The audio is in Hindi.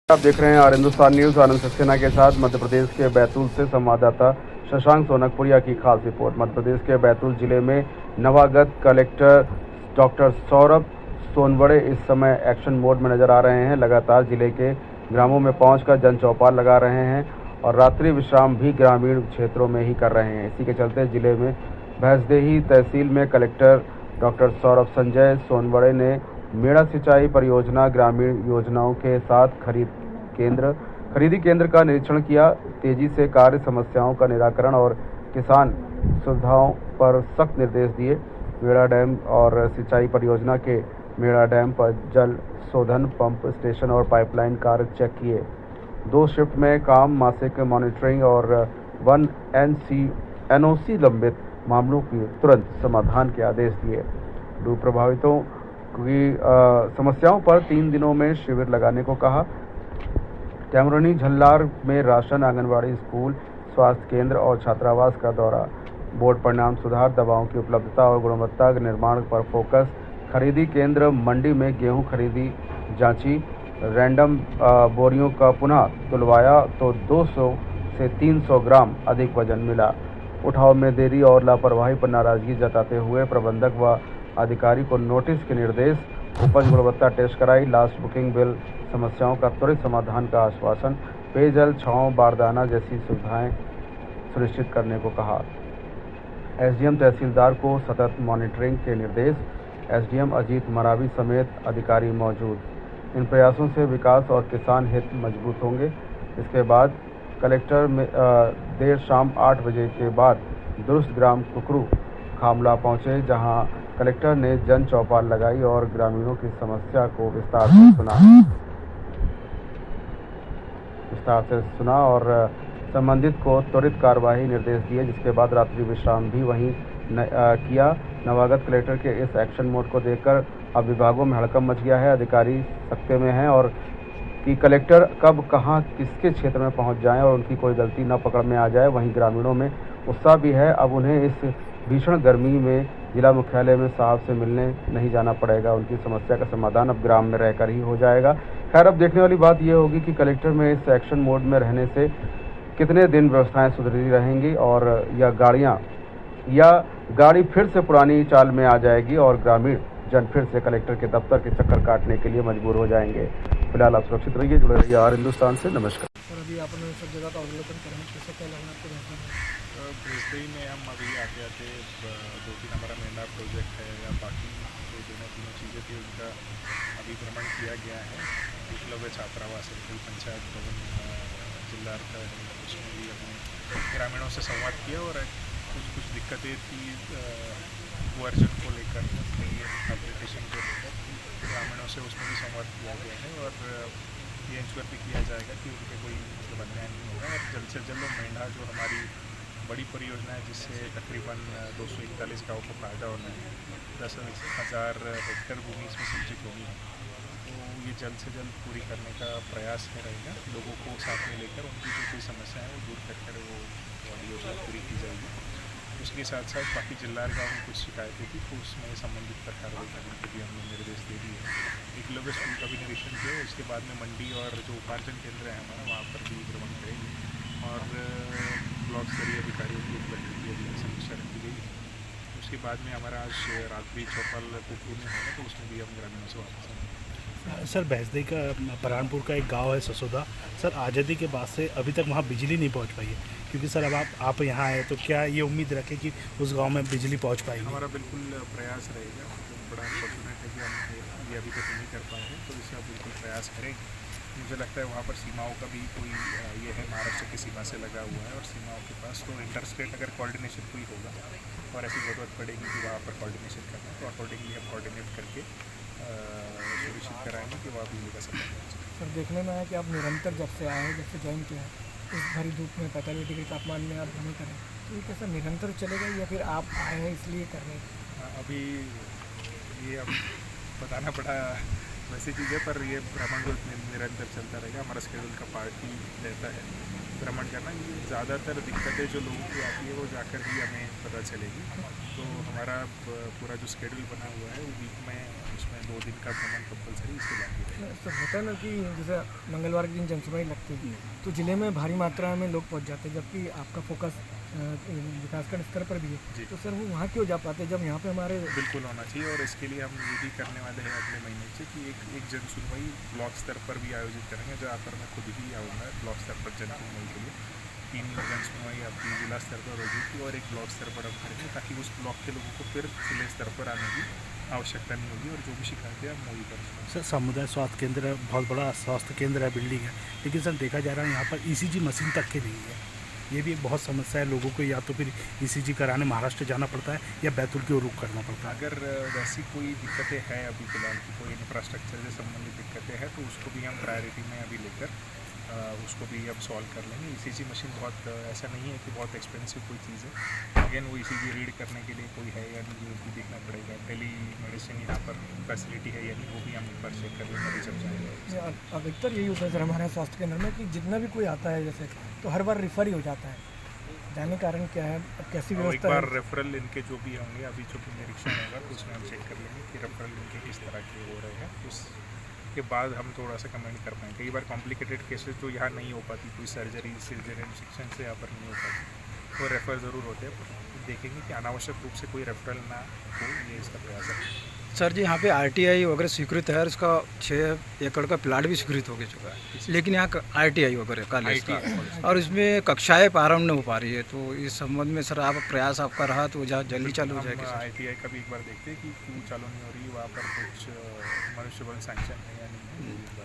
आप देख रहे हैं और हिंदुस्तान न्यूज। आनंद सक्सेना के साथ मध्य प्रदेश के बैतूल से संवाददाता शशांक सोनकपुरिया की खास रिपोर्ट। मध्य प्रदेश के बैतूल जिले में नवागत कलेक्टर डॉक्टर सौरभ सोनवड़े इस समय एक्शन मोड में नजर आ रहे हैं। लगातार जिले के ग्रामों में पहुंचकर जन चौपाल लगा रहे हैं और रात्रि विश्राम भी ग्रामीण क्षेत्रों में ही कर रहे हैं। इसी के चलते जिले में भैंसदेही तहसील में कलेक्टर डॉक्टर सौरभ संजय सोनवड़े ने मेड़ा सिंचाई परियोजना ग्रामीण योजनाओं के साथ खरीदी केंद्र का निरीक्षण किया। तेजी से कार्य, समस्याओं का निराकरण और किसान सुविधाओं पर सख्त निर्देश दिए। मेड़ा डैम और सिंचाई परियोजना के मेड़ा डैम पर जल शोधन, पंप स्टेशन और पाइपलाइन कार्य चेक किए। 2 शिफ्ट में काम, मासिक मॉनिटरिंग और 1 NOC लंबित मामलों की तुरंत समाधान के आदेश दिए। डूब प्रभावितों की समस्याओं पर 3 दिनों में शिविर लगाने को कहा। कैमरोनी झल्लार में राशन, आंगनबाड़ी, स्कूल, स्वास्थ्य केंद्र और छात्रावास का दौरा। बोर्ड परिणाम सुधार, दवाओं की उपलब्धता और गुणवत्ता के निर्माण पर फोकस। खरीदी केंद्र मंडी में गेहूं खरीदी जांची। रैंडम बोरियों का पुनः तुलवाया तो 200 से 300 ग्राम अधिक वजन मिला। उठाव में देरी और लापरवाही पर नाराजगी जताते हुए प्रबंधक व अधिकारी को नोटिस के निर्देश। उपज गुणवत्ता टेस्ट कराई। लास्ट बुकिंग बिल समस्याओं का त्वरित समाधान का आश्वासन। पेयजल, छांव, बारदाना जैसी सुविधाएं सुनिश्चित करने को कहा। SDM तहसीलदार को सतत मॉनिटरिंग के निर्देश। SDM अजीत मरावी समेत अधिकारी मौजूद। इन प्रयासों से विकास और किसान हित मजबूत होंगे। इसके बाद कलेक्टर देर शाम 8 बजे के बाद दुरुस्त ग्राम कुकरू खामला पहुंचे, जहां कलेक्टर ने जन चौपाल लगाई और ग्रामीणों की समस्या को विस्तार से सुना और संबंधित को त्वरित कार्यवाही निर्देश दिए। जिसके बाद रात्रि विश्राम भी वहीं किया। नवागत कलेक्टर के इस एक्शन मोड को देखकर अब विभागों में हड़कंप मच गया है। अधिकारी सकते में हैं और कि कलेक्टर कब कहां किसके क्षेत्र में पहुंच जाएं और उनकी कोई गलती न पकड़ में आ जाए। वहीं ग्रामीणों में उत्साह भी है। अब उन्हें इस भीषण गर्मी में जिला मुख्यालय में साहब से मिलने नहीं जाना पड़ेगा। उनकी समस्या का समाधान अब ग्राम में रहकर ही हो जाएगा। खैर, अब देखने वाली बात यह होगी कि कलेक्टर में इस एक्शन मोड में रहने से कितने दिन व्यवस्थाएं सुधरी रहेंगी और गाड़ी फिर से पुरानी चाल में आ जाएगी और ग्रामीण जन फिर से कलेक्टर के दफ्तर के चक्कर काटने के लिए मजबूर हो जाएंगे। फिलहाल आप सुरक्षित रहिए, जुड़े रहिए और हिंदुस्तान से। नमस्कार। सर, अभी आपने सब जगह का अवलोकन करें, कैसे क्या लगना आपको? भैंसदेही में हम अभी आते 2-3 हमारा मेंढा प्रोजेक्ट है या बाकी जो 2-3 चीज़ें थी उनका अभी भ्रमण किया गया है। एकलव्य छात्रावास है, पंचायत भवन जिला का है, उसमें भी हमने ग्रामीणों से संवाद किया और कुछ दिक्कतें थी वर्जन को लेकर, एप्लीकेशन को लेकर ग्रामीणों से उसमें भी संवाद किया गया है और ये इंश्योर भी किया जाएगा कि उनके कोई मतलब अन्याय नहीं होगा और जल्द से जल्द मेंढा जो हमारी बड़ी परियोजना है जिससे तकरीबन 241 गाँव को फायदा होना है, 10,000 हेक्टेयर भूमि इसमें सिंचित होगी, तो ये जल्द से जल्द पूरी करने का प्रयास रहेगा। लोगों को साथ में लेकर उनकी जो कोई समस्या है वो दूर कर वो वाली योजना पूरी की जाएगी। उसके साथ साथ बाकी जिल्लार गाँव में कुछ शिकायतें थी तो उसमें संबंधित पर कार्रवाई करने के भी हमने निर्देश दे दिए। एकलव्य स्कूल का भी निरीक्षण किया। उसके बाद में मंडी और जो उपार्जन केंद्र है हमारा, वहाँ पर भी भ्रमण करेंगे और ब्लॉक स्तरीय अधिकारियों की उपलब्धि की अभी समीक्षा रखी गई है। उसके बाद में हमारा आज रात्रि चौपाल कुकरू में होगा, तो उसमें भी हम ग्रामीणों से वापस आएंगे। सर, भैंसदेही का परानपुर का एक गांव है ससोदा, सर आज़ादी के बाद से अभी तक वहां बिजली नहीं पहुंच पाई है, क्योंकि सर अब आप यहां आए तो क्या ये उम्मीद रखें कि उस गांव में बिजली पहुंच पाएगी? हमारा बिल्कुल प्रयास रहेगा। तो बड़ा अनफॉर्चुनेट है कि हम ये अभी तक नहीं कर पाए हैं, तो इसका बिल्कुल प्रयास करेंगे। मुझे लगता है वहाँ पर सीमाओं का भी कोई ये है, महाराष्ट्र की सीमा से लगा हुआ है और सीमाओं के पास तो इंटरस्टेट अगर कोऑर्डिनेशन कोई होगा और ऐसी ज़रूरत पड़ेगी कि वहाँ पर कोऑर्डिनेशन करना, तो अकॉर्डिंगली हम कोऑर्डिनेट करके सुनिश्चित कराएंगे कि वहाँ बिजली का सप्लाई हो सके। सर, देखने में आया कि आप निरंतर जब से आए हैं, जब से ज्वाइन किया है, इस भरी धूप में 45 डिग्री तापमान में आप भ्रमण करें, तो ये कैसा निरंतर चलेगा या फिर आप आए हैं इसलिए कर रहे हैं? अभी ये अब बताना पड़ा वैसी चीज़ है, पर ये भ्रमण जो निरंतर चलता रहेगा, हमारा शेड्यूल का पार्ट ही रहता है। भ्रमण करना। ये ज़्यादातर दिक्कतें जो लोगों की आती है वो जाकर ही हमें पता चलेगी। तो हमारा पूरा जो शेड्यूल बना हुआ है वो वीक में उसमें 2 दिन का भ्रमण कंपलसरी इसके बाकी है। तो होता है ना कि जैसे मंगलवार के दिन जनसभा लगती है तो ज़िले में भारी मात्रा में लोग पहुंच जाते हैं, जबकि आपका फोकस विकासखंड स्तर पर भी है। तो सर वो वहाँ क्यों जा पाते हैं जब यहाँ पे हमारे बिल्कुल होना चाहिए, और इसके लिए हम ये भी करने वाले हैं अगले महीने से कि एक जन सुनवाई ब्लॉक स्तर पर भी आयोजित करेंगे, जहाँ पर मैं खुद ही आऊँगा ब्लॉक स्तर पर जन सुनवाई के लिए। 3 जन सुनवाई आपकी जिला स्तर पर होगी और एक ब्लॉक स्तर पर हम करेंगे, ताकि उस ब्लॉक के लोगों को फिर जिले स्तर पर आने की आवश्यकता नहीं होगी और जो भी शिकायतें हम वही कर सकते हैं। सर समुदाय स्वास्थ्य केंद्र बहुत बड़ा स्वास्थ्य केंद्र है, बिल्डिंग है, लेकिन सर देखा जा रहा है यहाँ पर ईसीजी मशीन तक की नहीं है। ये भी एक बहुत समस्या है लोगों को, या तो फिर ईसीजी कराने महाराष्ट्र जाना पड़ता है या बैतूल की ओर रुख करना पड़ता है। अगर वैसी कोई दिक्कतें हैं अभी फ़िलहाल की, कोई इंफ्रास्ट्रक्चर से संबंधित दिक्कतें हैं, तो उसको भी हम प्रायोरिटी में अभी लेकर उसको भी अब सॉल्व कर लेंगे। ईसीजी मशीन बहुत ऐसा नहीं है कि बहुत एक्सपेंसिव कोई चीज़ है। अगेन वो ईसीजी रीड करने के लिए कोई है या नहीं, वो भी देखना पड़ेगा। टेली मेडिसिन यहाँ पर फैसिलिटी है या नहीं, वो भी हम एक बार चेक कर लेंगे, अभी सब जाएंगे। अधिकतर यही होता है सर हमारे स्वास्थ्य केंद्र में कि जितना भी कोई आता है जैसे तो हर बार रिफ़र ही हो जाता है। जाने कारण क्या है, अब कैसी एक व्यवस्था बार है? रेफरल इनके जो भी होंगे, अभी जो भी निरीक्षण होगा तो उसमें हम चेक कर लेंगे कि रेफरल इनके किस तरह के हो रहे हैं। उसके बाद हम थोड़ा सा कमेंट कर पाएंगे। कई बार कॉम्प्लिकेटेड केसेस जो यहाँ नहीं हो पाती, कोई सर्जरी सिजेरियन सेक्शन से यहाँ पर नहीं हो पाती, वो रेफर ज़रूर होते हैं। देखेंगे कि अनावश्यक रूप से कोई रेफरल ना हो, ये इसका प्रयास है। सर जी, यहाँ पे आरटीआई वगैरह स्वीकृत है और इसका 6 एकड़ का प्लाट भी स्वीकृत हो चुका है, लेकिन यहाँ आरटीआई वगैरह कॉलेज का, और इसमें कक्षाएं प्रारंभ नहीं हो पा रही है। तो इस संबंध में सर आप प्रयास आपका रहा तो जहाँ जल्दी चालू हो जाएगी। ITI का भी एक बार देखते हैं कि क्यों चालू नहीं हो रही, वहाँ पर कुछ मनुष्यबल सैंक्शन है या नहीं है।